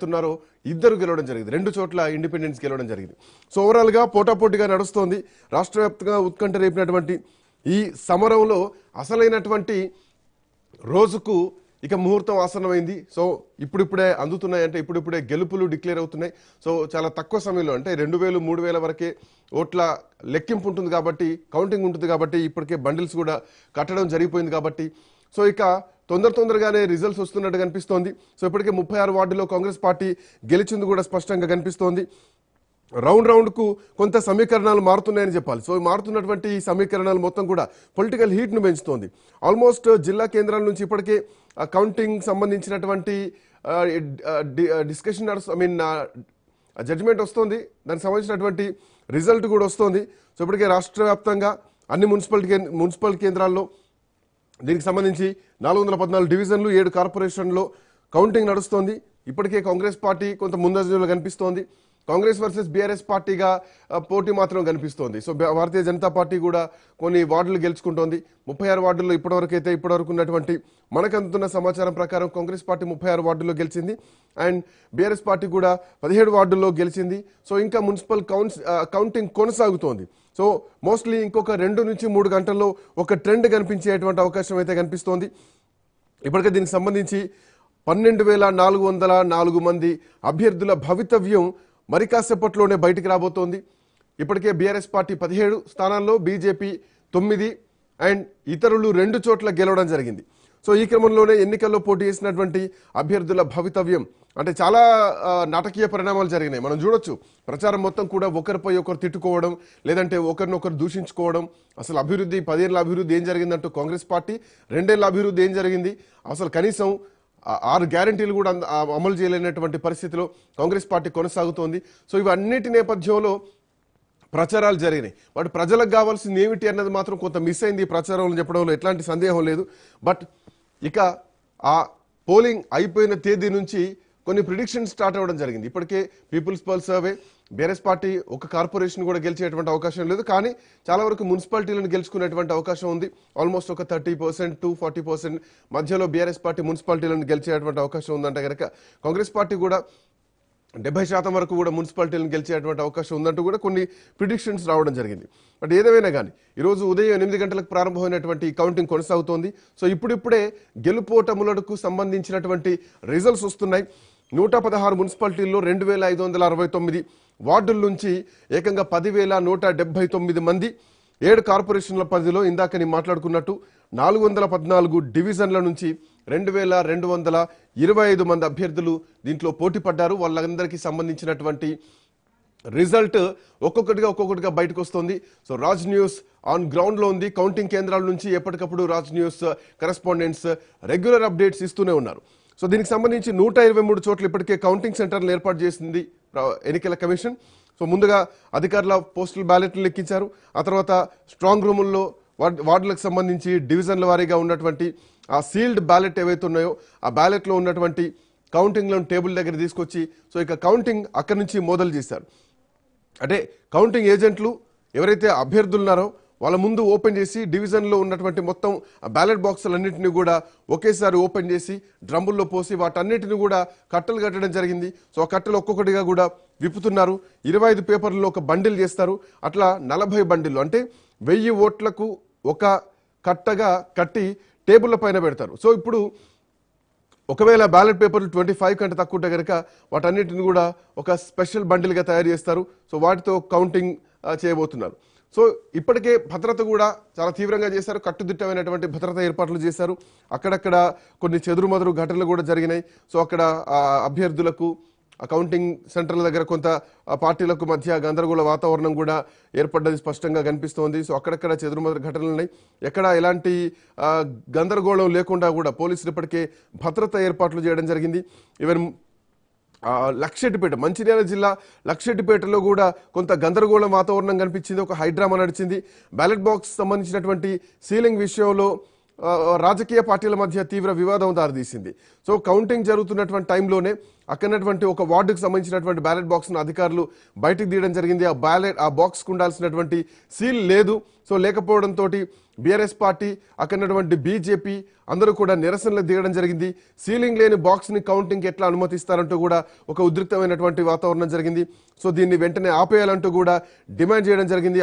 ఉన్నారో ఇద్దరు గెలవడం జరిగింది. రెండు చోట్ల ఇండిపెండెన్స్ గెలవడం జరిగింది. సో ఓవరాల్ గా పోటాపోటీగా నడుస్తోంది. రాష్ట్ర వ్యాప్తంగా ఉత్కంఠ రేపినటువంటి ఈ సమరంలో అసలైనటువంటి రోజుకు ఇక ముహూర్తం ఆసన్నమైంది. సో ఇప్పుడిప్పుడే అందుతున్నాయి, అంటే ఇప్పుడిప్పుడే గెలుపులు డిక్లేర్ అవుతున్నాయి. సో చాలా తక్కువ సమయంలో, అంటే 2000 3000 వరకే ఓట్ల లెక్కింపు ఉంటుంది కాబట్టి, కౌంటింగ్ ఉంటుంది కాబట్టి, ఇప్పటికే బండిల్స్ కూడా కట్టడం జరిగిపోయింది కాబట్టి, సో ఇక తొందరగానే రిజల్ట్స్ వస్తున్నట్టు కనిపిస్తోంది. సో ఇప్పటికే 36 వార్డులో కాంగ్రెస్ పార్టీ గెలిచింది కూడా స్పష్టంగా కనిపిస్తోంది. రౌండ్ కు కొంత సమీకరణాలు మారుతున్నాయని చెప్పాలి. సో మారుతున్నటువంటి ఈ సమీకరణాలు మొత్తం కూడా పొలిటికల్ హీట్ను పెంచుతోంది. ఆల్మోస్ట్ జిల్లా కేంద్రాల నుంచి ఇప్పటికే కౌంటింగ్ సంబంధించినటువంటి డిస్కషన్ జడ్జిమెంట్ వస్తుంది. దానికి సంబంధించినటువంటి రిజల్ట్ కూడా వస్తుంది. సో ఇప్పటికే రాష్ట్ర వ్యాప్తంగా అన్ని మున్సిపల్ కేంద్రాల్లో దీనికి సంబంధించి 414 డివిజన్లు 7 కార్పొరేషన్లో కౌంటింగ్ నడుస్తోంది. ఇప్పటికే కాంగ్రెస్ పార్టీ కొంత ముందంజలో కనిపిస్తోంది. కాంగ్రెస్ వర్సెస్ బీఆర్ఎస్ పార్టీగా పోటీ మాత్రం కనిపిస్తోంది. సో భారతీయ జనతా పార్టీ కూడా కొన్ని వార్డులు గెలుచుకుంటోంది. 36 వార్డుల్లో ఇప్పటివరకు ఉన్నటువంటి మనకు అందుతున్న సమాచారం ప్రకారం కాంగ్రెస్ పార్టీ 36 వార్డుల్లో గెలిచింది అండ్ బీఆర్ఎస్ పార్టీ కూడా 17 వార్డుల్లో గెలిచింది. సో ఇంకా మున్సిపల్ కౌంటింగ్ కొనసాగుతోంది. సో మోస్ట్లీ ఇంకొక 2 నుంచి 3 గంటల్లో ఒక ట్రెండ్ కనిపించేటువంటి అవకాశం అయితే కనిపిస్తోంది. ఇప్పటికే దీనికి సంబంధించి 12,404 మంది అభ్యర్థుల భవితవ్యం మరి కాసేపట్లోనే బయటికి రాబోతోంది. ఇప్పటికే బీఆర్ఎస్ పార్టీ 17 స్థానాల్లో, బీజేపీ 9 అండ్ ఇతరులు 2 చోట్ల గెలవడం జరిగింది. సో ఈ క్రమంలోనే ఎన్నికల్లో పోటీ చేసినటువంటి అభ్యర్థుల భవితవ్యం అంటే చాలా నాటకీయ పరిణామాలు జరిగినాయి. మనం చూడొచ్చు, ప్రచారం మొత్తం కూడా ఒకరిపై ఒకరు తిట్టుకోవడం, లేదంటే ఒకరినొకరు దూషించుకోవడం, అసలు అభివృద్ధి 10 ఏళ్ల అభివృద్ధి ఏం జరిగిందంటూ కాంగ్రెస్ పార్టీ, 2 ఏళ్ల అభివృద్ధి ఏం జరిగింది, అసలు కనీసం 6 గ్యారంటీలు కూడా అమలు చేయలేనటువంటి పరిస్థితిలో కాంగ్రెస్ పార్టీ కొనసాగుతోంది. సో ఇవన్నిటి నేపథ్యంలో ప్రచారాలు జరిగినాయి. బట్ ప్రజలకు కావాల్సింది ఏమిటి అన్నది మాత్రం కొంత మిస్ అయింది ఈ ప్రచారంలో చెప్పడంలో ఎట్లాంటి సందేహం లేదు. బట్ ఇక ఆ పోలింగ్ అయిపోయిన తేదీ నుంచి కొన్ని ప్రిడిక్షన్స్ స్టార్ట్ అవ్వడం జరిగింది. ఇప్పటికే People's Pulse survey BRS party ఒక కార్పొరేషన్ కూడా గెలిచేటువంటి అవకాశం లేదు, కానీ చాలా వరకు మున్సిపాలిటీలను గెలుచుకునేటువంటి అవకాశం ఉంది. ఆల్మోస్ట్ ఒక 30% to 40% మధ్యలో బీఆర్ఎస్ పార్టీ మున్సిపాలిటీలను గెలిచేటువంటి అవకాశం ఉందంటే కనుక కాంగ్రెస్ పార్టీ కూడా 70% వరకు కూడా మున్సిపాలిటీలను గెలిచేటువంటి అవకాశం ఉందంటూ కూడా కొన్ని ప్రిడిక్షన్స్ రావడం జరిగింది. బట్ ఏదేమైనా కానీ ఈరోజు ఉదయం 8 గంటలకు ప్రారంభమైనటువంటి కౌంటింగ్ కొనసాగుతోంది. సో ఇప్పుడిప్పుడే గెలుపోటములకు సంబంధించినటువంటి రిజల్ట్స్ వస్తున్నాయి. 116 మున్సిపాలిటీల్లో 2,569 వార్డుల నుంచి ఏకంగా 10,179 మంది, 7 కార్పొరేషన్ల పరిధిలో ఇందాక నేను మాట్లాడుకున్నట్టు 414 డివిజన్ల నుంచి 2,225 మంది అభ్యర్థులు దీంట్లో పోటీ పడ్డారు. వాళ్ళందరికీ సంబంధించినటువంటి రిజల్ట్ ఒక్కొక్కటిగా బయటకు వస్తుంది. So Raj news on ground లో ఉంది. కౌంటింగ్ కేంద్రాల నుంచి ఎప్పటికప్పుడు Raj news correspondents regular updates ఇస్తూనే ఉన్నారు. సో దీనికి సంబంధించి 123 చోట్ల ఇప్పటికే కౌంటింగ్ సెంటర్లు ఏర్పాటు చేసింది ఎన్నికల కమిషన్. సో ముందుగా అధికారుల పోస్టల్ బ్యాలెట్లు లెక్కించారు. ఆ తర్వాత స్ట్రాంగ్ రూముల్లో వార్డులకు సంబంధించి డివిజన్ల వారీగా ఉన్నటువంటి ఆ సీల్డ్ బ్యాలెట్ ఏవైతే ఉన్నాయో ఆ బ్యాలెట్లో ఉన్నటువంటి కౌంటింగ్లను టేబుల్ దగ్గర తీసుకొచ్చి సో ఇక కౌంటింగ్ అక్కడి నుంచి మొదలు చేశారు. అంటే కౌంటింగ్ ఏజెంట్లు ఎవరైతే అభ్యర్థులు ఉన్నారో వాళ్ళ ముందు ఓపెన్ చేసి డివిజన్లో ఉన్నటువంటి మొత్తం బ్యాలెట్ బాక్సులన్నింటినీ కూడా ఒకేసారి ఓపెన్ చేసి డ్రమ్ముల్లో పోసి వాటన్నిటిని కూడా కట్టలు కట్టడం జరిగింది. సో ఆ కట్టలు ఒక్కొక్కటిగా కూడా విప్పుతున్నారు. 25 పేపర్లలో ఒక బండిల్ చేస్తారు. అట్లా 40 బండిల్లు అంటే 1000 ఓట్లకు ఒక కట్టగా కట్టి టేబుల్ల పైన పెడతారు. సో ఇప్పుడు ఒకవేళ బ్యాలెట్ పేపర్లు 25 కంటే తక్కువ ఉంటే కనుక వాటన్నిటిని కూడా ఒక స్పెషల్ బండిల్గా తయారు చేస్తారు. సో వాటితో కౌంటింగ్ చేయబోతున్నారు. సో ఇప్పటికే భద్రత కూడా చాలా తీవ్రంగా చేశారు. కట్టుదిట్టమైనటువంటి భద్రత ఏర్పాట్లు చేశారు. అక్కడక్కడ కొన్ని చెదురుమదురు ఘటనలు కూడా జరిగినాయి. సో అక్కడ అభ్యర్థులకు కౌంటింగ్ సెంటర్ల దగ్గర కొంత పార్టీలకు మధ్య గందరగోళ వాతావరణం కూడా ఏర్పడ్డది స్పష్టంగా కనిపిస్తోంది. సో అక్కడక్కడ చెదురుమదురు ఘటనలు ఉన్నాయి. ఎక్కడ ఎలాంటి గందరగోళం లేకుండా కూడా పోలీసులు ఇప్పటికే భద్రత ఏర్పాట్లు చేయడం జరిగింది. ఈవెన్ లక్షెట్టిపేట, మంచిర్యాల జిల్లా లక్షెట్టిపేటలో కూడా కొంత గందరగోళం వాతావరణం కనిపించింది. ఒక హైడ్రామా నడిచింది. బ్యాలెట్ బాక్స్ సంబంధించినటువంటి సీలింగ్ విషయంలో రాజకీయ పార్టీల మధ్య తీవ్ర వివాదం దారితీసింది. సో కౌంటింగ్ జరుగుతున్నటువంటి టైంలోనే అక్కడటువంటి ఒక వార్డుకు సంబంధించినటువంటి బ్యాలెట్ బాక్స్ను అధికారులు బయటకు తీయడం జరిగింది. ఆ బాక్స్కు ఉండాల్సినటువంటి సీల్ లేదు. సో లేకపోవడంతో బీఆర్ఎస్ పార్టీ అక్కడటువంటి బీజేపీ అందరూ కూడా నిరసనలు దిగడం జరిగింది. సీలింగ్ లేని బాక్స్ని కౌంటింగ్కి ఎట్లా అనుమతిస్తారంటూ కూడా ఒక ఉద్రిక్తమైనటువంటి వాతావరణం జరిగింది. సో దీన్ని వెంటనే ఆపేయాలంటూ కూడా డిమాండ్ చేయడం జరిగింది.